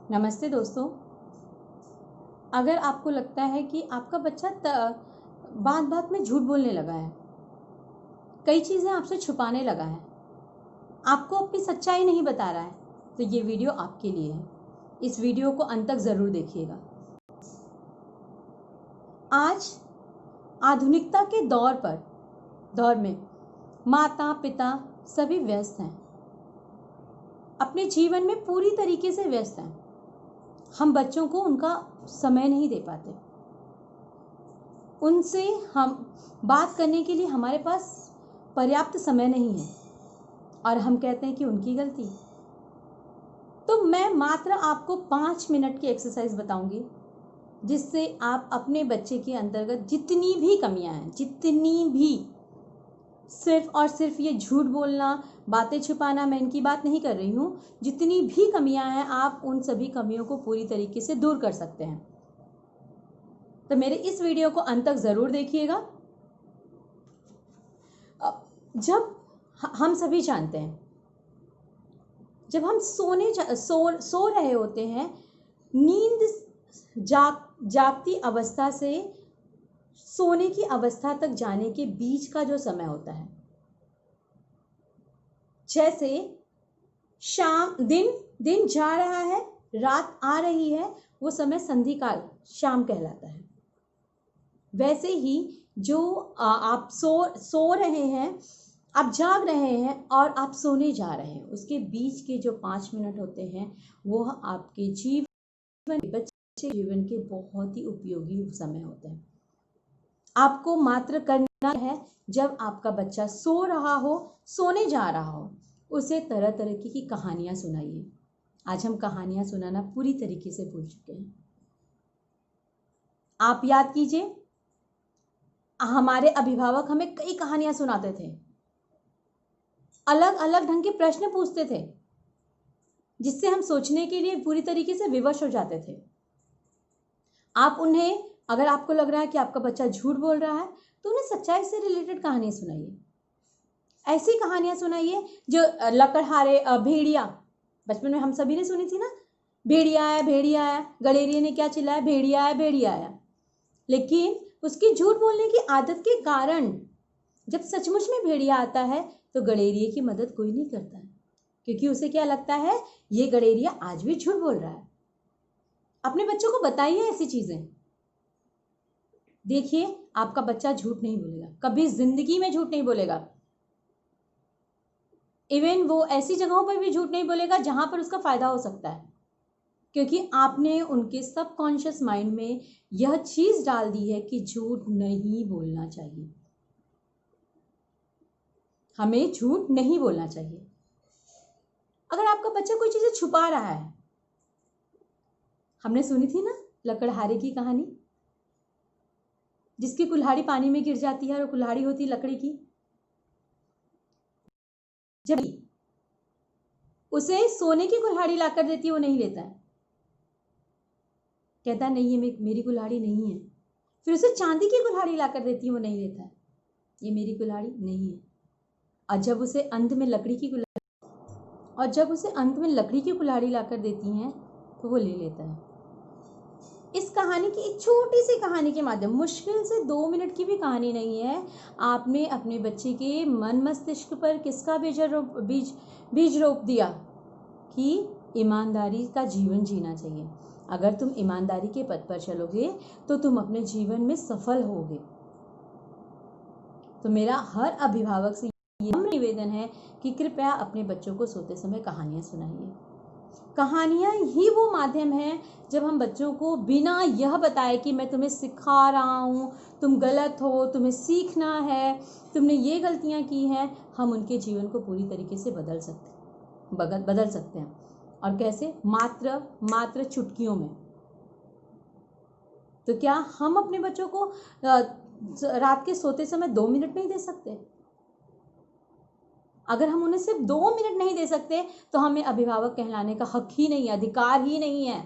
नमस्ते दोस्तों। अगर आपको लगता है कि आपका बच्चा बात बात में झूठ बोलने लगा है, कई चीज़ें आपसे छुपाने लगा है, आपको अपनी सच्चाई नहीं बता रहा है, तो ये वीडियो आपके लिए है। इस वीडियो को अंत तक ज़रूर देखिएगा। आज आधुनिकता के दौर में माता पिता सभी व्यस्त हैं, अपने जीवन में पूरी तरीके से व्यस्त हैं। हम बच्चों को उनका समय नहीं दे पाते, उनसे हम बात करने के लिए हमारे पास पर्याप्त समय नहीं है और हम कहते हैं कि उनकी गलती। तो मैं मात्र आपको 5 मिनट की एक्सरसाइज बताऊंगी, जिससे आप अपने बच्चे के अंतर्गत जितनी भी कमियां हैं, जितनी भी, सिर्फ और सिर्फ ये झूठ बोलना, बातें छुपाना, मैं इनकी बात नहीं कर रही हूँ, जितनी भी कमियां हैं आप उन सभी कमियों को पूरी तरीके से दूर कर सकते हैं। तो मेरे इस वीडियो को अंत तक ज़रूर देखिएगा। जब हम सभी जानते हैं, जब हम सो रहे होते हैं, नींद जागती अवस्था से सोने की अवस्था तक जाने के बीच का जो समय होता है, जैसे दिन जा रहा है, रात आ रही है, वो समय संधि काल, शाम कहलाता है। वैसे ही जो आप सो रहे हैं, आप जाग रहे हैं और आप सोने जा रहे हैं, उसके बीच के जो 5 मिनट होते हैं वो आपके बच्चे जीवन के बहुत ही उपयोगी समय होते हैं। आपको मात्र करना है, जब आपका बच्चा सो रहा हो, सोने जा रहा हो, उसे तरह तरह की कहानियां सुनाइए। आज हम कहानियां सुनाना पूरी तरीके से भूल चुके हैं। आप याद कीजिए, हमारे अभिभावक हमें कई कहानियां सुनाते थे, अलग अलग ढंग के प्रश्न पूछते थे, जिससे हम सोचने के लिए पूरी तरीके से विवश हो जाते थे। आप उन्हें, अगर आपको लग रहा है कि आपका बच्चा झूठ बोल रहा है, तो उन्हें सच्चाई से रिलेटेड कहानियां सुनाइए। ऐसी कहानियां सुनाइए जो लकड़हारे, भेड़िया, बचपन में हम सभी ने सुनी थी ना, भेड़िया आया, भेड़िया आया, गडेरिया ने क्या चिल्लाया, भेड़िया आया, भेड़िया आया। लेकिन उसकी झूठ बोलने की आदत के कारण जब सचमुच में भेड़िया आता है तो गडेरिये की मदद कोई नहीं करता है, क्योंकि उसे क्या लगता है, ये गडेरिया आज भी झूठ बोल रहा है। अपने बच्चों को बताइए ऐसी चीजें। देखिए, आपका बच्चा झूठ नहीं बोलेगा, कभी जिंदगी में झूठ नहीं बोलेगा। इवन वो ऐसी जगहों पर भी झूठ नहीं बोलेगा जहां पर उसका फायदा हो सकता है, क्योंकि आपने उनके सबकॉन्शियस माइंड में यह चीज डाल दी है कि झूठ नहीं बोलना चाहिए, हमें झूठ नहीं बोलना चाहिए। अगर आपका बच्चा कोई चीजें छुपा रहा है, हमने सुनी थी ना लकड़हारे की कहानी, जिसकी कुल्हाड़ी पानी में गिर जाती है और कुल्हाड़ी होती लकड़ी की। जब उसे सोने की कुल्हाड़ी लाकर देती है, वो नहीं लेता है, कहता है नहीं, ये मेरी कुल्हाड़ी नहीं है। फिर उसे चांदी की कुल्हाड़ी लाकर देती है, वो नहीं लेता है, ये मेरी कुल्हाड़ी नहीं है। और जब उसे अंत में लकड़ी की कुल्हाड़ी लाकर देती हैं तो वो ले लेता है। इस कहानी की, एक छोटी सी कहानी के माध्यम, मुश्किल से 2 मिनट की भी कहानी नहीं है, आपने अपने बच्चे के मन मस्तिष्क पर किसका बीज रोप दिया कि ईमानदारी का जीवन जीना चाहिए। अगर तुम ईमानदारी के पथ पर चलोगे तो तुम अपने जीवन में सफल होगे। तो मेरा हर अभिभावक से यह निवेदन है कि कृपया अपने बच्चों को सोते समय कहानियां सुनाइए। कहानियां ही वो माध्यम है जब हम बच्चों को बिना यह बताए कि मैं तुम्हें सिखा रहा हूँ, तुम गलत हो, तुम्हें सीखना है, तुमने ये गलतियां की हैं, हम उनके जीवन को पूरी तरीके से बदल सकते हैं। और कैसे? मात्र चुटकियों में। तो क्या हम अपने बच्चों को रात के सोते समय 2 मिनट नहीं दे सकते? अगर हम उन्हें सिर्फ 2 मिनट नहीं दे सकते तो हमें अभिभावक कहलाने का हक ही नहीं, अधिकार ही नहीं है।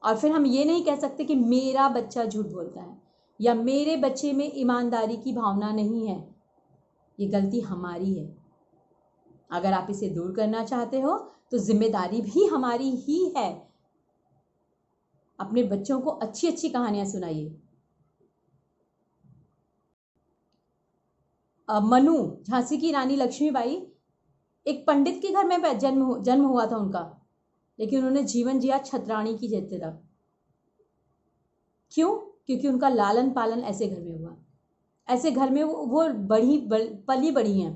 और फिर हम ये नहीं कह सकते कि मेरा बच्चा झूठ बोलता है या मेरे बच्चे में ईमानदारी की भावना नहीं है। ये गलती हमारी है। अगर आप इसे दूर करना चाहते हो तो जिम्मेदारी भी हमारी ही है अपने बच्चों को अच्छी अच्छी कहानियां सुनाइए। मनु, झांसी की रानी लक्ष्मीबाई, एक पंडित के घर में जन्म हुआ था उनका, लेकिन उन्होंने जीवन जिया छतरानी की तरह। क्यों? क्योंकि उनका लालन पालन ऐसे घर में हुआ, ऐसे घर में वो पली बड़ी हैं।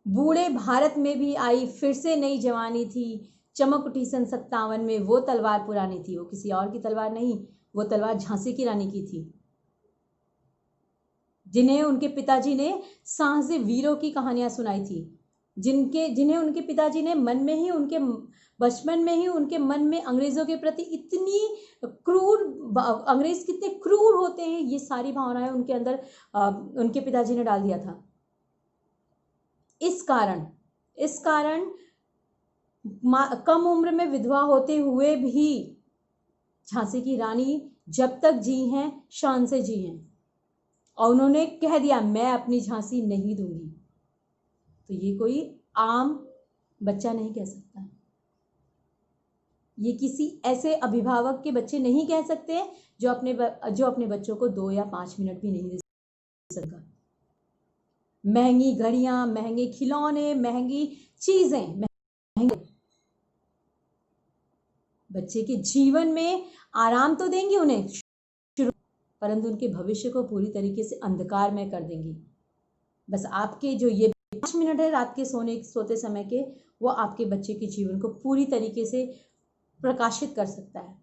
बूढ़े भारत में भी आई फिर से नई जवानी थी, चमक उठी सन 57 में, वो तलवार पुरानी थी। वो किसी और की तलवार नहीं, वो तलवार झांसी की रानी की थी, जिन्हें उनके पिताजी ने साहसी वीरों की कहानियां सुनाई थी, जिन्हें उनके पिताजी ने बचपन में ही उनके मन में अंग्रेजों के प्रति इतनी अंग्रेज कितने क्रूर होते हैं, ये सारी भावनाएं उनके अंदर उनके पिताजी ने डाल दिया था। इस कारण कम उम्र में विधवा होते हुए भी झांसी की रानी जब तक जी हैं शान से जी हैं, और उन्होंने कह दिया मैं अपनी झांसी नहीं दूंगी। तो ये कोई आम बच्चा नहीं कह सकता, ये किसी ऐसे अभिभावक के बच्चे नहीं कह सकते जो अपने बच्चों को 2 या 5 मिनट भी नहीं दे सकता। महंगी घड़ियां, महंगे खिलौने, महंगी चीजें बच्चे के जीवन में आराम तो देंगी उन्हें, परंतु उनके भविष्य को पूरी तरीके से अंधकार में कर देंगी। बस आपके जो ये 5 मिनट है रात के सोते समय के, वो आपके बच्चे के जीवन को पूरी तरीके से प्रकाशित कर सकता है।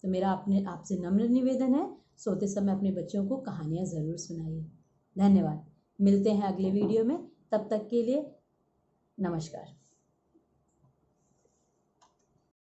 तो मेरा आपसे नम्र निवेदन है, सोते समय अपने बच्चों को कहानियां जरूर सुनाइए। धन्यवाद। मिलते हैं अगले वीडियो में, तब तक के लिए नमस्कार।